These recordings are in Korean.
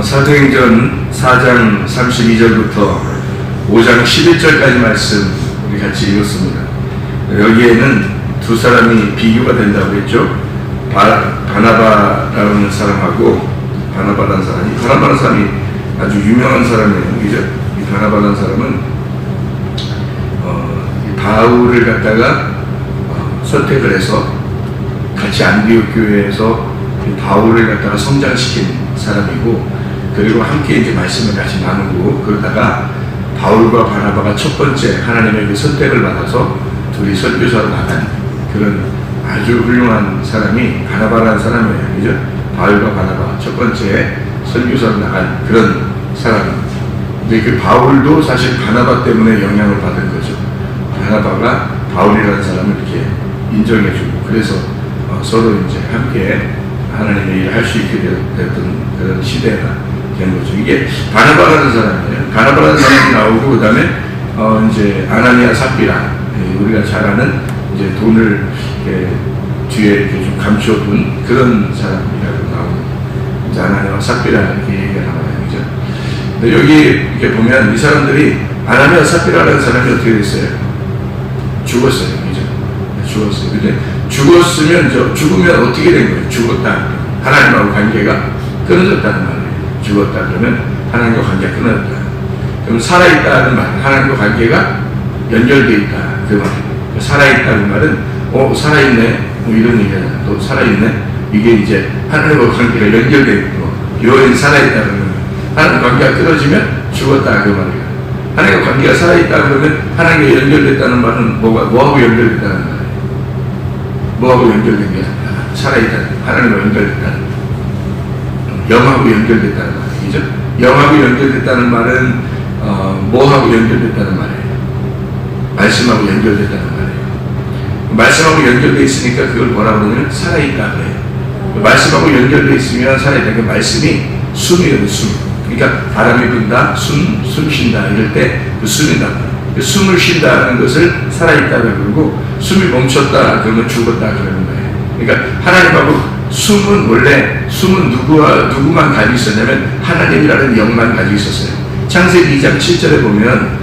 사도행전 4장 32절부터 5장 11절까지 말씀 우리 같이 읽었습니다. 여기에는 두 사람이 비교가 된다고 했죠. 바나바라는 사람하고 바나바라는 사람이 아주 유명한 사람이에요. 그죠? 이 바나바라는 사람은 바울을 갖다가 선택을 해서 같이 안디옥 교회에서 바울을 갖다가 성장시킨 사람이고, 그리고 함께 이제 말씀을 같이 나누고, 그러다가 바울과 바나바가 첫 번째 하나님의 그 선택을 받아서 둘이 선교사로 나간 그런 아주 훌륭한 사람이 바나바라는 사람이에요. 그죠? 바울과 바나바 첫 번째 선교사로 나간 그런 사람. 근데 그 바울도 사실 바나바 때문에 영향을 받은 거죠. 바나바가 바울이라는 사람을 이렇게 인정해주고, 그래서 서로 이제 함께 하나님의 일을 할 수 있게 됐던 그런 시대가 된 거죠. 이게 바나바라는 사람이에요. 바나바라는 사람이 나오고, 그 다음에 이제 아나니아 삽비라, 우리가 잘 아는 이제 돈을 이렇게 뒤에 이렇게 좀 감춰둔 그런 사람이라고 나오고, 이제 아나니아 삽비라 이렇게 얘기가 나와요. 그죠? 근데 여기 이렇게 보면 이 사람들이, 아나니아 삽비라라는 사람이 어떻게 됐어요? 죽었어요. 그죠? 죽었어요. 근데 죽으면 어떻게 된 거예요? 죽었다. 하나님하고 관계가 끊어졌다는 말이에요. 죽었다 그러면 하나님과 관계가 끊어졌다. 그럼 살아있다는 말은 하나님과 관계가 연결되어 있다. 그 말이에요. 살아있다는 말은, 살아있네. 뭐 이런 얘기잖아. 또 살아있네. 이게 이제 하나님과 관계가 연결되어 있고, 여인 살아있다 그러면 하나님과 관계가 끊어지면 죽었다. 그 말이에요. 하나님과 관계가 살아있다 그러면 하나님과 연결됐다는 말은 뭐하고 연결됐다는 말이에요? 뭐하고 연결된 게 아니라 살아있다. 하나님과 연결됐다는, 영하고 연결됐다는 말이죠. 영하고 연결됐다는 말은 뭐하고 연결됐다는 말이에요? 말씀하고 연결됐다는 말이에요. 말씀하고 연결되어 있으니까 그걸 뭐라고 그러냐면 살아있다 그래요. 말씀하고 연결되어 있으면 살아있다. 그 말씀이 숨이거든요. 숨. 그러니까 바람이 분다, 숨 쉰다 이럴 때 그 숨이다. 그 숨을 쉰다는 것을 살아있다 그러고, 숨이 멈췄다 그러면 죽었다 그러는 거예요. 그러니까 하나님하고 숨은 누구만 가지고 있었냐면 하나님이라는 영만 가지고 있었어요. 창세기 2장 7절에 보면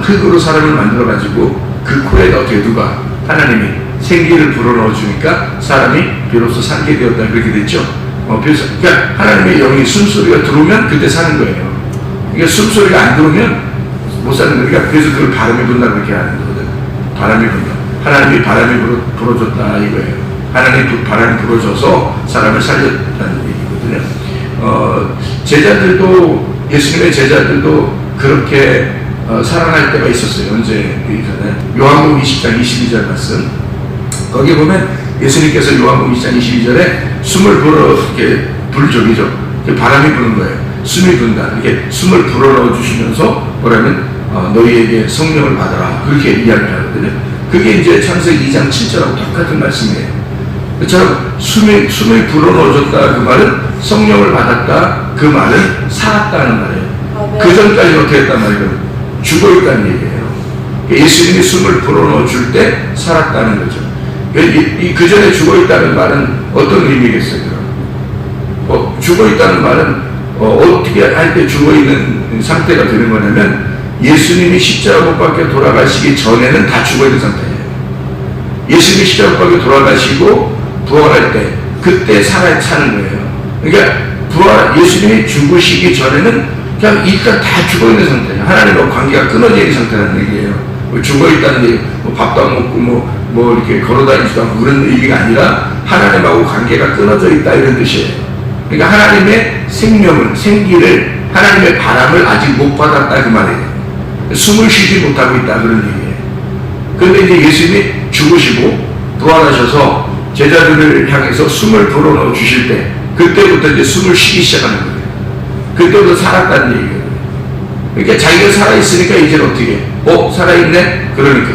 흙으로 사람을 만들어 가지고 그 코에다 어떻게 누가 하나님이 생기를 불어넣어 주니까 사람이 비로소 살게 되었다 그렇게 됐죠. 그러니까 하나님의 영이 숨소리가 들어오면 그때 사는 거예요. 그러니까 숨소리가 안 들어오면 못 사는 거니까, 그래서 그걸 바람이 분다 그렇게 하는 거거든. 바람이 분다. 하나님이 바람이 불어줬다 이거예요. 하나님이 바람이 불어줘서 사람을 살렸다는 얘기거든요. 제자들도, 예수님의 제자들도 그렇게 살아날 때가 있었어요. 언제 있잖아요. 요한복음 20장 22절 말씀. 거기 보면 예수님께서 요한복음 20장 22절에 숨을 이렇게 불적이죠. 바람이 부는 거예요. 숨이 분다. 이렇게 숨을 불어넣어 주시면서 뭐라면 너희에게 성령을 받아라. 그렇게 이야기를 하거든요. 그게 이제 창세기 2장 7절하고 똑같은 말씀이에요. 그처럼 숨이 불어넣어졌다 그 말은 성령을 받았다 그 말은 살았다는 말이에요. 그 전까지는 어떻게 했단 말이에요? 죽어있다는 얘기예요. 예수님이 숨을 불어넣어 줄 때 살았다는 거죠. 그 전에 죽어있다는 말은 어떤 의미겠어요? 죽어있다는 말은 어떻게 할 때 죽어있는 상태가 되는 거냐면, 예수님이 십자가 못 박혀 돌아가시기 전에는 다 죽어있는 상태예요. 예수님이 십자가 못 박혀 돌아가시고 부활할 때 그때 사는 거예요. 그러니까 예수님이 죽으시기 전에는 그냥 일단 다 죽어있는 상태예요. 하나님과 관계가 끊어져 있는 상태라는 얘기예요. 죽어있다는 얘기, 밥도 안 먹고 뭐 이렇게 걸어다니지도 않고 그런 얘기가 아니라 하나님하고 관계가 끊어져 있다 이런 뜻이에요. 그러니까 하나님의 생기를, 하나님의 바람을 아직 못 받았다 그 말이에요. 숨을 쉬지 못하고 있다 그런 얘기예요. 그런데 이제 예수님이 죽으시고 부활하셔서 제자들을 향해서 숨을 불어넣어 주실 때, 그때부터 이제 숨을 쉬기 시작하는 거예요. 그때부터 살았다는 얘기예요. 그러니까 자기가 살아있으니까 이제는 어떻게 해? 살아있네? 그러니까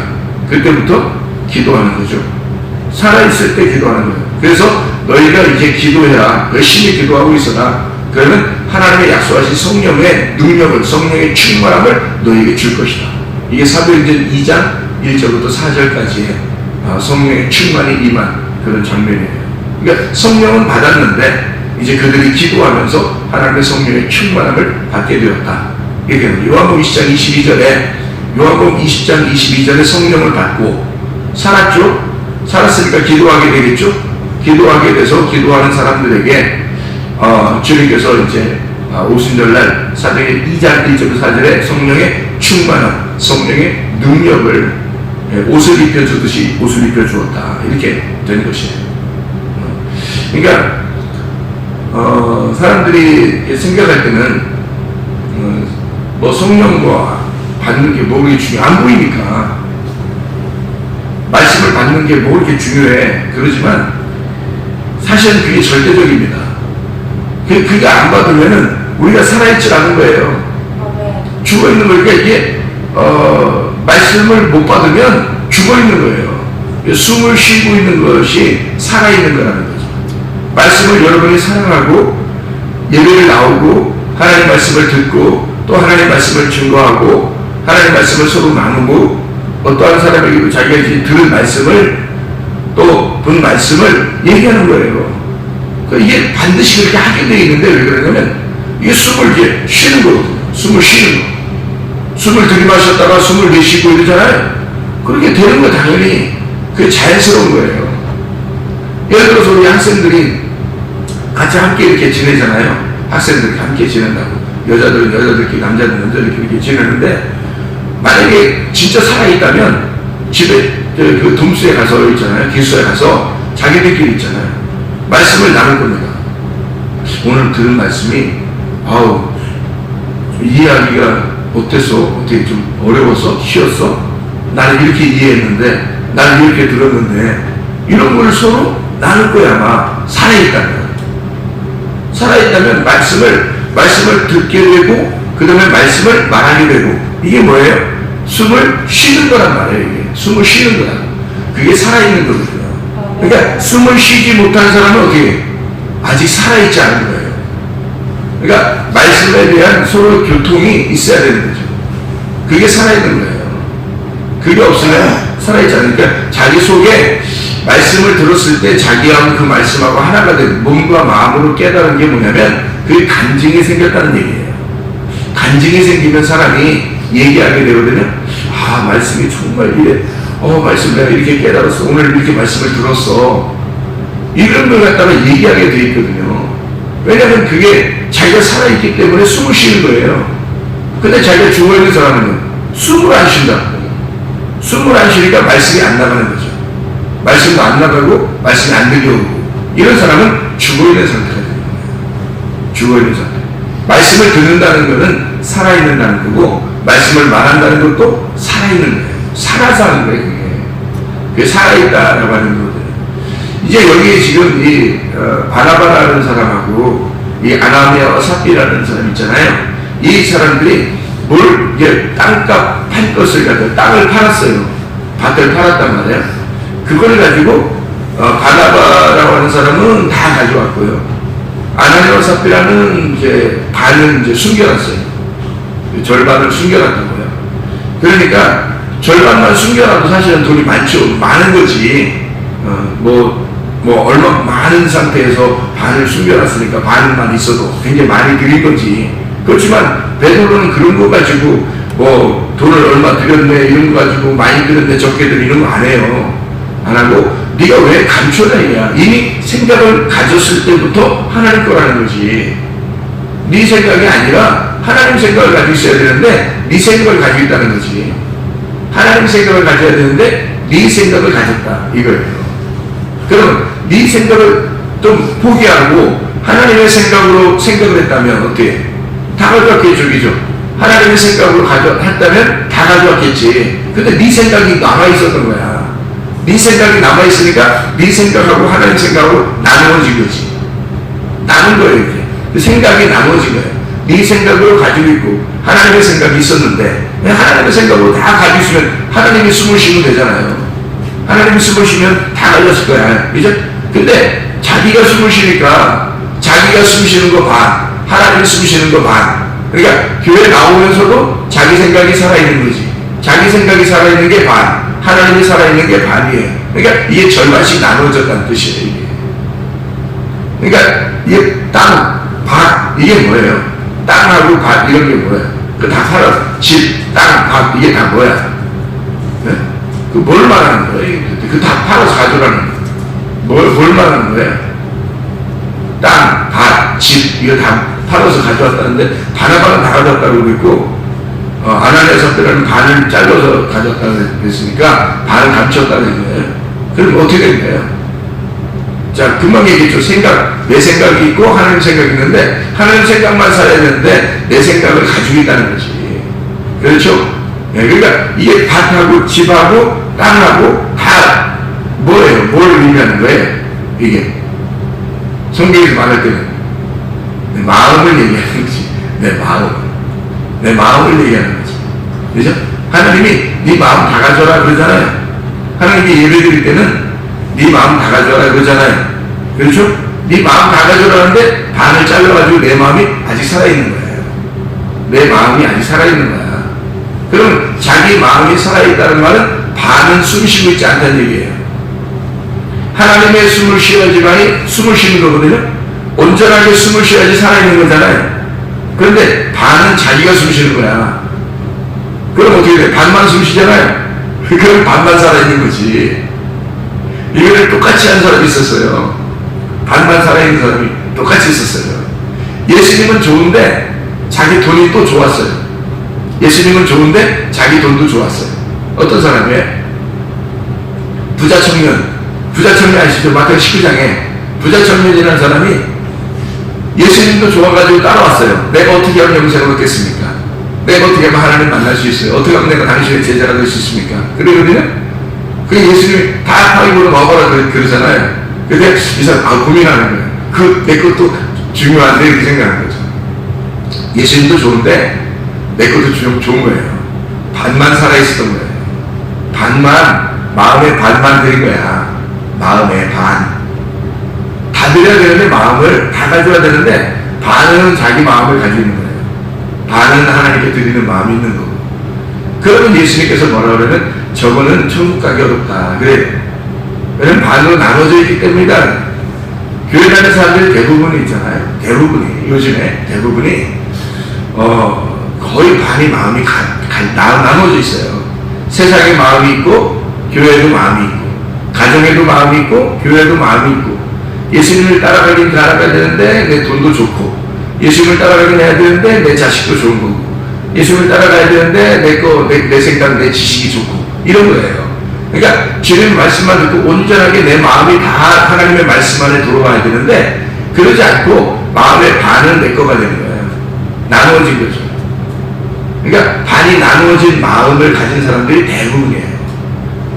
그때부터 기도하는 거죠. 살아있을 때 기도하는 거예요. 그래서 너희가 이제 기도해라. 열심히 기도하고 있어라. 그러면 하나님의 약속하신 성령의 능력을, 성령의 충만함을 너희에게 줄 것이다. 이게 사도행전 2장 1절부터 4절까지의 성령의 충만이 임한 그런 장면이에요. 그러니까 성령은 받았는데 이제 그들이 기도하면서 하나님의 성령의 충만함을 받게 되었다. 이렇게 요한복음 20장 22절에 요한복음 20장 22절에 성령을 받고 살았죠. 살았으니까 기도하게 되겠죠. 기도하게 돼서 기도하는 사람들에게 주님께서 이제 오순절날 사도행 2장 1절 4절에 성령의 충만함, 성령의 능력을 옷을 입혀주듯이 옷을 입혀주었다. 이렇게 된 것이에요. 그러니까 사람들이 생각할 때는 뭐 성령 뭐 받는 게 뭐 그렇게 중요해 안 보이니까 말씀을 받는 게 뭐 그렇게 중요해 그러지만 사실은 그게 절대적입니다. 그게 안 받으면은 우리가 살아있지 않은 거예요. 죽어 있는 거니까 이게 말씀을 못 받으면 죽어 있는 거예요. 숨을 쉬고 있는 것이 살아있는 거라는 거죠. 말씀을 여러분이 사랑하고 예배를 나오고 하나님 말씀을 듣고 또 하나님 말씀을 증거하고 하나님 말씀을 서로 나누고 어떠한 사람에게도 자기가 이제 들은 말씀을 또 본 말씀을 얘기하는 거예요. 이게 반드시 그렇게 하게 되어 있는데 왜 그러냐면 이게 숨을 이제 쉬는 거거든요. 숨을 쉬는 거. 숨을 들이마셨다가 숨을 내쉬고 이러잖아요. 그렇게 되는 거 당연히 그게 자연스러운 거예요. 예를 들어서 우리 학생들이 같이 함께 이렇게 지내잖아요. 학생들이 함께 지낸다고. 여자들은 여자들끼리, 남자들은 남자들끼리 이렇게 지내는데 만약에 진짜 살아있다면 집에 그 dom수에 가서 있잖아요. 기수에 가서 자기들끼리 있잖아요. 말씀을 나눌 겁니다. 오늘 들은 말씀이 이해하기가 어땠어? 어떻게 좀 어려웠어? 쉬웠어? 나는 이렇게 이해했는데 나는 이렇게 들었는데 이런 걸 서로 나눌 거야. 아마 살아있다면 말씀을 듣게 되고 그 다음에 말씀을 말하게 되고 이게 뭐예요? 숨을 쉬는 거란 말이에요. 이게. 숨을 쉬는 거야. 그게 살아있는 거거든요. 그러니까 숨을 쉬지 못한 사람은 어떻게 아직 살아있지 않은 거예요. 그러니까 말씀에 대한 서로 교통이 있어야 되는 거죠. 그게 살아있는 거예요. 그게 없으면 살아있지 않으니까 자기 속에 말씀을 들었을 때 자기하고 그 말씀하고 하나가 된 몸과 마음으로 깨달은 게 뭐냐면 그게 간증이 생겼다는 얘기예요. 간증이 생기면 사람이 얘기하게 되거든요. 말씀이 정말 이래. 말씀 내가 이렇게 깨달았어. 오늘 이렇게 말씀을 들었어. 이런 걸 갖다가 얘기하게 돼 있거든요. 왜냐하면 그게 자기가 살아있기 때문에 숨을 쉬는 거예요. 근데 자기가 죽어있는 사람은 숨을 안 쉰다. 숨을 안 쉬니까 말씀이 안 나가는 거죠. 말씀도 안 나가고 말씀이 안 들려오고 이런 사람은 죽어있는 상태가 되는 거예요. 죽어있는 상태. 말씀을 듣는다는 것은 살아있는다는 거고 말씀을 말한다는 것도 살아있는 거예요. 살아서 하는 거예요. 그게 살아있다라고 하는 거거든요. 이제 여기 지금 이 바나바라는 사람하고 이 아나니아와 삽비라는 사람 있잖아요. 이 사람들이 뭘 이제 땅값 팔 것을 가지고 땅을 팔았어요. 밭을 팔았단 말이에요. 그걸 가지고 바나바라고 하는 사람은 다 가져왔고요. 아나니아와 삽비라는 이제 반은 이제 숨겨놨어요. 절반을 숨겨놨다고요. 그러니까 절반만 숨겨놔도 사실은 돈이 많은 거지. 얼마 많은 상태에서 반을 숨겨놨으니까 반만 있어도 굉장히 많이 드린 거지. 그렇지만 베드로는 그런 거 가지고 돈을 얼마 드렸네 이런 거 가지고 많이 드렸네 적게 드리는 거 안 해요. 안 하고 네가 왜 감춰내냐. 이미 생각을 가졌을 때부터 하나님 거라는 거지. 네 생각이 아니라 하나님 생각을 가지고 있어야 되는데 네 생각을 가지고 있다는 거지. 하나님 생각을 가져야 되는데 네 생각을 가졌다 이거예요. 그럼 네 생각을 좀 포기하고 하나님의 생각으로 생각을 했다면 어떻게? 다 가져왔겠죠. 그죠? 하나님의 생각으로 했다면 다 가져왔겠지. 근데 네 생각이 남아있었던 거야. 네 생각이 남아있으니까 네 생각하고 하나님 생각으로 나누어진 거지. 나눈 거예요. 이렇게. 그 생각이 나누어진 거예요. 네 생각으로 가지고 있고 하나님의 생각이 있었는데 하나님의 생각으로 다 가지고 있으면 하나님이 숨을 쉬면 되잖아요. 하나님이 숨을 쉬면 다 가졌을 거야. 이제 근데 자기가 숨을 쉬니까 자기가 숨 쉬는 거 반, 하나님이 숨 쉬는 거 반. 그러니까 교회 나오면서도 자기 생각이 살아있는 거지. 자기 생각이 살아있는 게 반, 하나님이 살아있는 게 반이에요. 그러니까 이게 절반씩 나누어졌다는 뜻이에요. 이게. 그러니까 이게 땅, 밭, 이게 뭐예요? 땅하고 밭, 이런 게 뭐예요? 그 다 팔아. 집, 땅, 밭, 이게 다 뭐야? 네? 그 뭘 말하는 거예요? 그 다 팔아서 가져가는 거예요. 뭘 말하는 거예요? 땅, 밭, 집, 이거 다 팔아서 가져왔다는데, 바나바는 다 가져왔다고 그러고 있고, 아나니아 삽비라는 반을 잘라서 가져왔다고 그랬으니까, 반을 감췄다는 거예요. 그럼 어떻게 된 거예요? 자, 금방 얘기했죠. 내 생각이 있고, 하나님 생각이 있는데, 하나님 생각만 살아야 되는데, 내 생각을 가지고 있다는 거지. 그렇죠? 네, 그러니까, 이게 밭하고, 집하고, 땅하고, 다, 뭐예요? 뭘 의미하는 거예요? 이게. 성경에서 말할 때는, 내 마음을 얘기하는 거지. 내 마음을 얘기하는 거지. 그죠? 하나님이 네 마음 다 가져라 그러잖아요. 하나님이 예배 드릴 때는 네 마음 다 가져라 그러잖아요. 그렇죠? 네 마음 다 가져라는데 반을 잘라가지고 내 마음이 아직 살아있는 거예요. 내 마음이 아직 살아있는 거야. 그럼 자기 마음이 살아있다는 말은 반은 숨 쉬고 있지 않다는 얘기예요. 하나님의 숨을 쉬어야지만이 숨을 쉬는 거거든요. 온전하게 숨을 쉬어야지 살아있는 거잖아요. 그런데 반은 자기가 숨 쉬는 거야. 그럼 어떻게 돼? 반만 숨 쉬잖아요. 그럼 반만 살아있는 거지. 이거를 똑같이 한 사람이 있었어요. 반만 살아있는 사람이 똑같이 있었어요. 예수님은 좋은데 자기 돈이 또 좋았어요. 예수님은 좋은데 자기 돈도 좋았어요. 어떤 사람이에요? 부자 청년 아시죠? 마태복음 19장에 부자 청년이라는 사람이 예수님도 좋아가지고 따라왔어요. 내가 어떻게 하면 영생을 얻겠습니까? 내가 어떻게 하면 하나님 만날 수 있어요? 어떻게 하면 내가 당신의 제자가 될 수 있습니까? 그러거든요? 그 예수님이 다 파이브로 넣어봐라 그러잖아요. 근데 이 사람 고민하는 거예요. 내 것도 중요한데 이렇게 생각하는 거죠. 예수님도 좋은데 내 것도 좋은 거예요. 반만 살아있었던 거예요. 마음의 반만 드린 거야. 마음의 반. 다 드려야 되는데 마음을 다 가져야 되는데 반은 자기 마음을 가지고 있는 거예요. 반은 하나님께 드리는 마음이 있는 거고. 그러면 예수님께서 뭐라 그러면 저거는 천국 가기 어렵다. 그래. 왜냐면 반으로 나눠져 있기 때문이다. 교회 다니는 사람들이 대부분이 있잖아요. 요즘에 대부분이 거의 반이 마음이 나눠져 있어요. 세상에 마음이 있고 교회에도 마음이 있고 가정에도 마음이 있고 교회에도 마음이 있고 예수님을 따라가긴 따라가야 되는데 내 돈도 좋고 예수님을 따라가긴 해야 되는데 내 자식도 좋은 거고 예수님을 따라가야 되는데 내 생각, 내 지식이 좋고 이런 거예요. 그러니까 주님 말씀만 듣고 온전하게 내 마음이 다 하나님의 말씀 안에 들어와야 되는데 그러지 않고 마음의 반은 내 거가 되는 거예요. 나누어진 거죠. 그러니까 반이 나누어진 마음을 가진 사람들이 대부분이에요.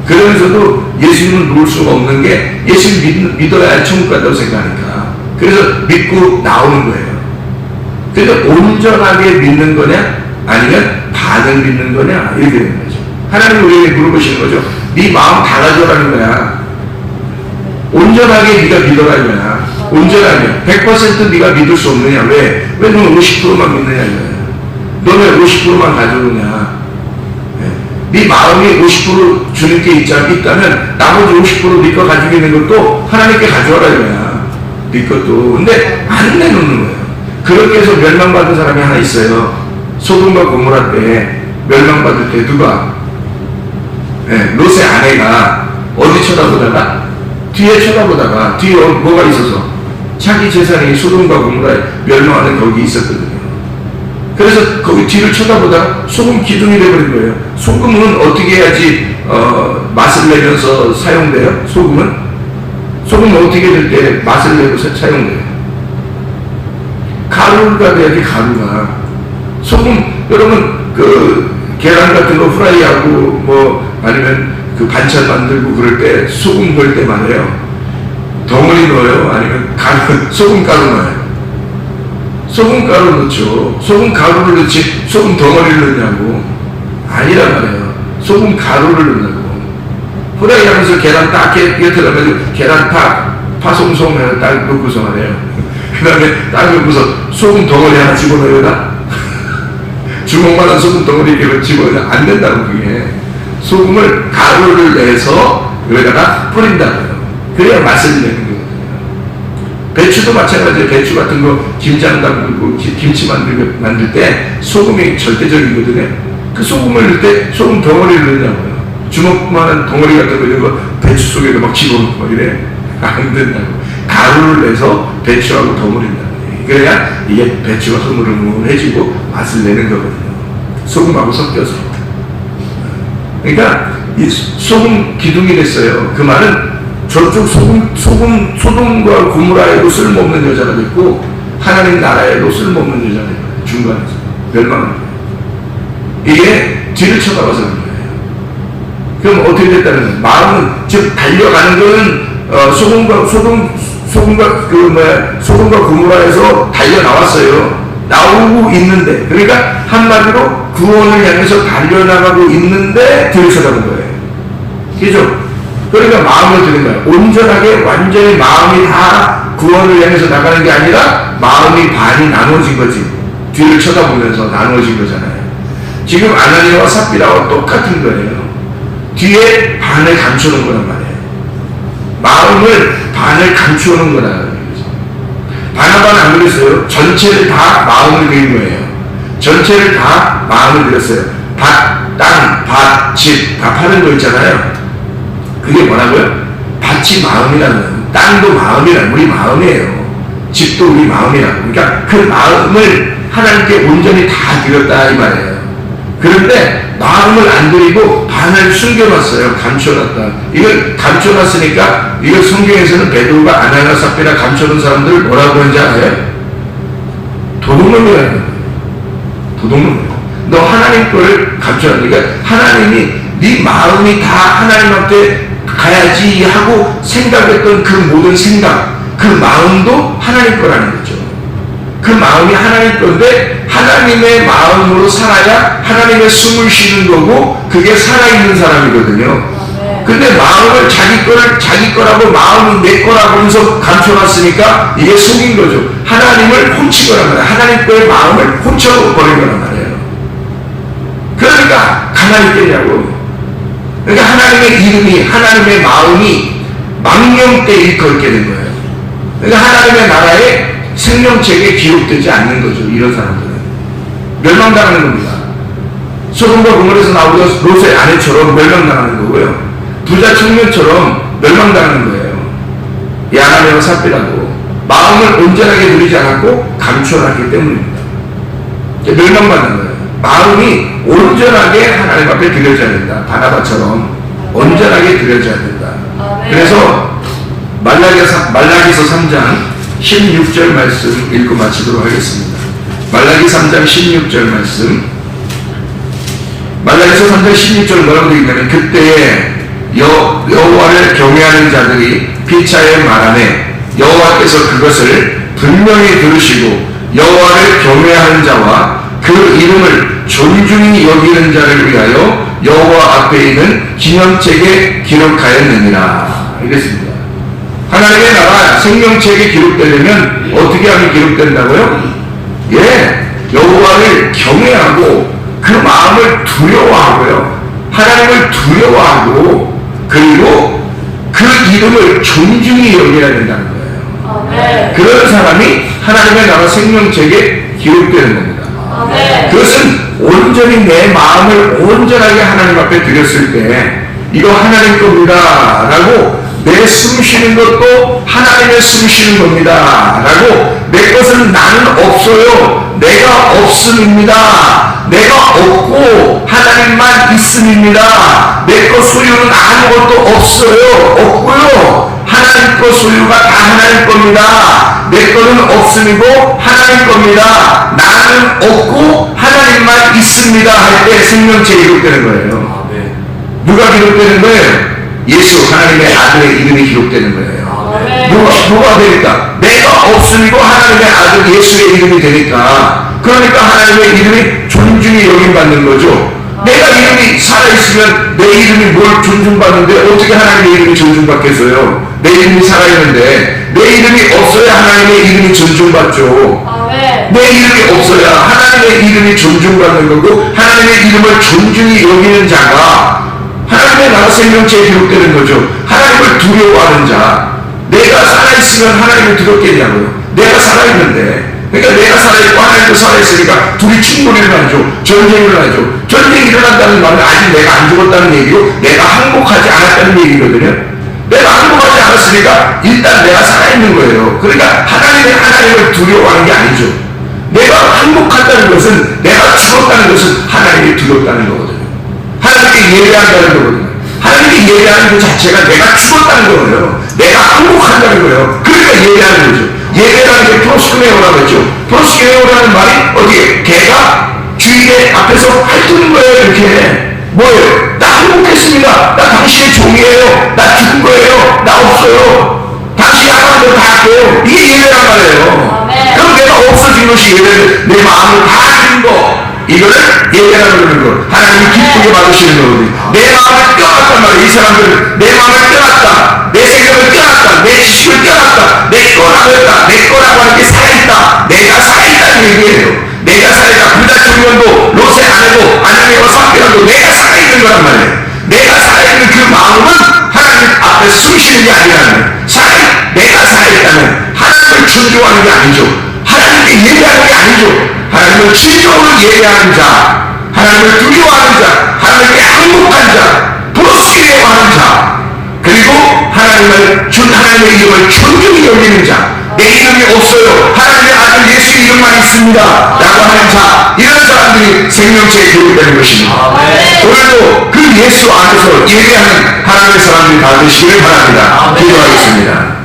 그러면서도 예수님은 놓을 수가 없는 게 예수님 믿어야 천국 간다고 생각하니까 그래서 믿고 나오는 거예요. 그러니까 온전하게 믿는 거냐 아니면 반을 믿는 거냐 이렇게 되는 거죠. 하나님이 우리에게 물어보시는 거죠. 네 마음 다 가져라는 거야. 온전하게 네가 믿어라 이거야. 온전하게 100% 네가 믿을 수 없느냐. 왜 너는 50%만 믿느냐 이거야. 너는 50%만 가져오냐. 네 마음이 50% 주님께 있다면 나머지 50%네 거 가지고 있는 것도 하나님께 가져와라 이거야. 네 것도. 근데 안 내놓는 거예요. 그렇게 해서 멸망받은 사람이 하나 있어요. 소돔과 고모라 때 멸망받을 때 누가 롯의 아내가 어디 쳐다보다가 뒤에 쳐다보다가 뒤에 뭐가 있어서 자기 재산이 소돔과 고모라에 멸망하는 거기 있었거든요. 그래서 거기 뒤를 쳐다보다가 소금 기둥이 되어버린 거예요. 소금은 어떻게 해야지 맛을 내면서 사용돼요? 소금은 어떻게 될 때 맛을 내고 사용돼요? 가루가 돼야지. 가루가 소금 여러분 계란 같은 거 프라이하고 뭐 아니면 반찬 만들고 그럴 때 소금 넣을 때 말이에요. 덩어리 넣어요? 아니면 소금 가루 넣어요? 소금 가루 넣죠. 소금 가루를 넣지 소금 덩어리를 넣냐고. 아니란 말이에요. 소금 가루를 넣는다고. 프라이 하면서 계란 딱 곁들여가지고 계란 파송송 해서 딱 넣고서 말이에요. 그 다음에 딱 넣고서 소금 덩어리 하나 집어넣어요. 주먹만한 소금 덩어리 이렇게 집어넣으면 안 된다고. 그게 소금을 가루를 내서 여기다가 뿌린다고요. 그래야 맛을 내는 거거든요. 배추도 마찬가지예요. 배추 같은 거 김장 담그고 김치 만들 때 소금이 절대적이거든요. 그 소금을 넣을 때 소금 덩어리를 넣냐고요. 주먹만한 덩어리 같은 거 이런 거 배추 속에도 막 집어넣고 이래. 안 된다고. 가루를 내서 배추하고 버무린다고. 그래야 이게 배추가 흐물흐물해지고 맛을 내는 거거든요. 소금하고 섞여서. 그러니까 이 소금 기둥이 됐어요. 그 말은 저쪽 소돔과 고모라에도 쓸모없는 여자가 됐고 하나님 나라에도 쓸모없는 여자가 된 거예요. 중간에서 멸망한 거예요. 이게 뒤를 쳐다봐서 그런 거예요. 그럼 어떻게 됐다는 거예요? 마음은 즉 달려가는 거는 소돔과 고모라에서 달려 나왔어요. 나오고 있는데, 그러니까 한마디로 구원을 향해서 달려나가고 있는데 뒤를 쳐다본 거예요. 그죠? 그러니까 마음을 드는 거예요. 온전하게 완전히 마음이 다 구원을 향해서 나가는 게 아니라 마음이 반이 나눠진 거지. 뒤를 쳐다보면서 나눠진 거잖아요. 지금 아나니아와 삽비라와 똑같은 거예요. 뒤에 반을 감추는 거란 말이에요. 마음을 반을 감추는 거라는 거죠. 바나바는 안 그랬어요. 전체를 다 마음을 드린 거예요. 전체를 다 마음을 드렸어요. 땅, 밭, 집 다 파는 거 있잖아요. 그게 뭐라고요? 밭이 마음이라는 거예요. 땅도 마음이라는, 우리 마음이에요. 집도 우리 마음이라고. 그러니까 그 마음을 하나님께 온전히 다 드렸다 이 말이에요. 그런데 마음을 안 드리고 반을 숨겨놨어요. 감춰놨다. 이걸 감춰놨으니까 이걸 성경에서는 베드로가 아나니아 삽비라 감춰놓은 사람들을 뭐라고 하는지 알아요? 도둑놈이라는 거예요. 도둑놈이에요. 너 하나님 거를 감춰놨으니까 하나님이 네 마음이 다 하나님 앞에 가야지 하고 생각했던 그 모든 생각, 그 마음도 하나님 거라는 거죠. 그 마음이 하나님 건데 하나님의 마음으로 살아야 하나님의 숨을 쉬는 거고 그게 살아있는 사람이거든요. 근데 마음을 자기 거라고 마음이 내 거라고 하면서 감춰놨으니까 이게 속인 거죠. 하나님을 훔친 거란 말이에요. 하나님 거의 마음을 훔쳐버린 거란 말이에요. 그러니까 가만히 있겠냐고. 그러니까 하나님의 이름이, 하나님의 마음이 망령되이 일컬게 된 거예요. 그러니까 하나님의 나라에 생명책에 기록되지 않는 거죠. 이런 사람들은 멸망당하는 겁니다. 소돔과 고모라에서 나오던 롯의 아내처럼 멸망당하는 거고요. 부자 청년처럼 멸망당하는 거예요. 이 아나니아와 삽비라도 마음을 온전하게 누리지 않았고 감춰놨기 때문입니다. 멸망받는 거예요. 마음이 온전하게 하나님 앞에 드려져야 된다. 바나바처럼 온전하게 드려져야 된다. 그래서 말라기서 3장 16절 말씀 읽고 마치도록 하겠습니다. 말라기 3장 16절 말씀. 말라기서 3장 16절 뭐라고 되어 있냐면 그때에 여호와를 경외하는 자들이 피차에 말하네 여호와께서 그것을 분명히 들으시고 여호와를 경외하는 자와 그 이름을 존중히 여기는 자를 위하여 여호와 앞에 있는 기념책에 기록하였느니라. 이랬습니다. 하나님의 나라 생명책에 기록되려면 어떻게 하면 기록된다고요? 여호와를 경외하고 그 마음을 두려워하고요. 하나님을 두려워하고 그리고 그 이름을 존중히 여겨야 된다는 거예요. 그런 사람이 하나님의 나라 생명책에 기록되는 겁니다. 그것은 온전히 내 마음을 온전하게 하나님 앞에 드렸을 때 이거 하나님 겁니다 라고 내 숨 쉬는 것도 하나님의 숨 쉬는 겁니다 라고 내 것은 나는 없어요. 내가 없음입니다. 내가 없고 하나님만 있음입니다. 내 것 소유는 아무것도 없어요. 없고요. 하나님 것 소유가 다 하나님 겁니다. 내 것은 없음이고 하나님 겁니다. 나는 없고 하나님만 있습니다 할 때 생명체에 기록되는 거예요. 누가 기록되는 거예요? 예수 하나님의 아들의 이름이 기록되는 거예요. 누가 되니까? 내가 없음이고 하나님의 아들 예수의 이름이 되니까 그러니까 하나님의 이름이 존중이 여김받는 거죠. 내가 이름이 살아있으면 내 이름이 뭘 존중받는데 어떻게 하나님의 이름이 존중받겠어요? 내 이름이 살아있는데 내 이름이 없어야 하나님의 이름이 존중받죠. 내 이름이 없어야 하나님의 이름이 존중받는 거고 하나님의 이름을 존중히 여기는 자가 하나님의 나라 생명체에 기록되는 거죠. 하나님을 두려워하는 자, 내가 살아있으면 하나님을 두렵겠냐고요. 내가 살아있는데, 그러니까 내가 살아있고 하나님도 살아있으니까 둘이 충돌을 하죠. 전쟁을 하죠. 전쟁이 일어난다는 말은 아직 내가 안 죽었다는 얘기고 내가 항복하지 않았다는 얘기거든요. 내가 항복하지 않았으니까 일단 내가 살아있는 거예요. 그러니까 하나님을 두려워하는 게 아니죠. 내가 항복한다는 것은, 내가 죽었다는 것은 하나님이 두렵다는 거거든요. 하나님께 예배한다는 거거든요. 하나님께 예배하는 것 자체가 내가 죽었다는 거예요. 내가 항복한다는 거예요. 그러니까 예배하는 거죠. 예배라는 게 프로스크네오라고 했죠. 프로스크네오라는 말이 어디에? 개가 주인의 앞에서 핥는 거예요. 이렇게. 뭐예요? 나 항복했습니다. 나 당신의 종이에요. 나 죽은 거예요. 나 없어요. 당신이 하라는 걸 다 할게요. 이게 예배란 말이에요. 그럼 내가 없어진 것이 예배를, 내 마음을 다 드린 거, 이거를 예배라고 그러는 거. 하나님이 기쁘게 받으시는 거거든요. 내 마음을 떼어놨단 말이에요. 이 사람들은 내 마음을 떼어놨다, 내 생각을 떼어놨다, 내 지식을 떼어놨다, 내 거라고 했다, 내 거라고 하는 게 살아있다, 내가 살아있다는 얘기예요. 내가 살아있다. 불다초면도 로세 안에도 아나니아와 삽비라도 내가 살아있는 거란 말이에요. 내가 살아있는 그 마음은 하나님 앞에 숨쉬는 게 아니라는, 내가 살아있다는, 하나님을 존중하는 게 아니죠. 하나님께 예배하는 게 아니죠. 하나님을 진정으로 예배하는 자, 하나님을 두려워하는 자, 하나님께 항복한 자, 프로스키레오하는 자, 그리고 하나님의 이름을 존중히 여기는 자, 내 이름이 없어요, 하나님의 아들 예수 이름만 있습니다 라고 하는 자, 이런 사람들이 생명체에 교육되는 것입니다. 오늘도 그 예수 안에서 예배하는 하나님의 사람들이 다 되시길 바랍니다. 기도하겠습니다.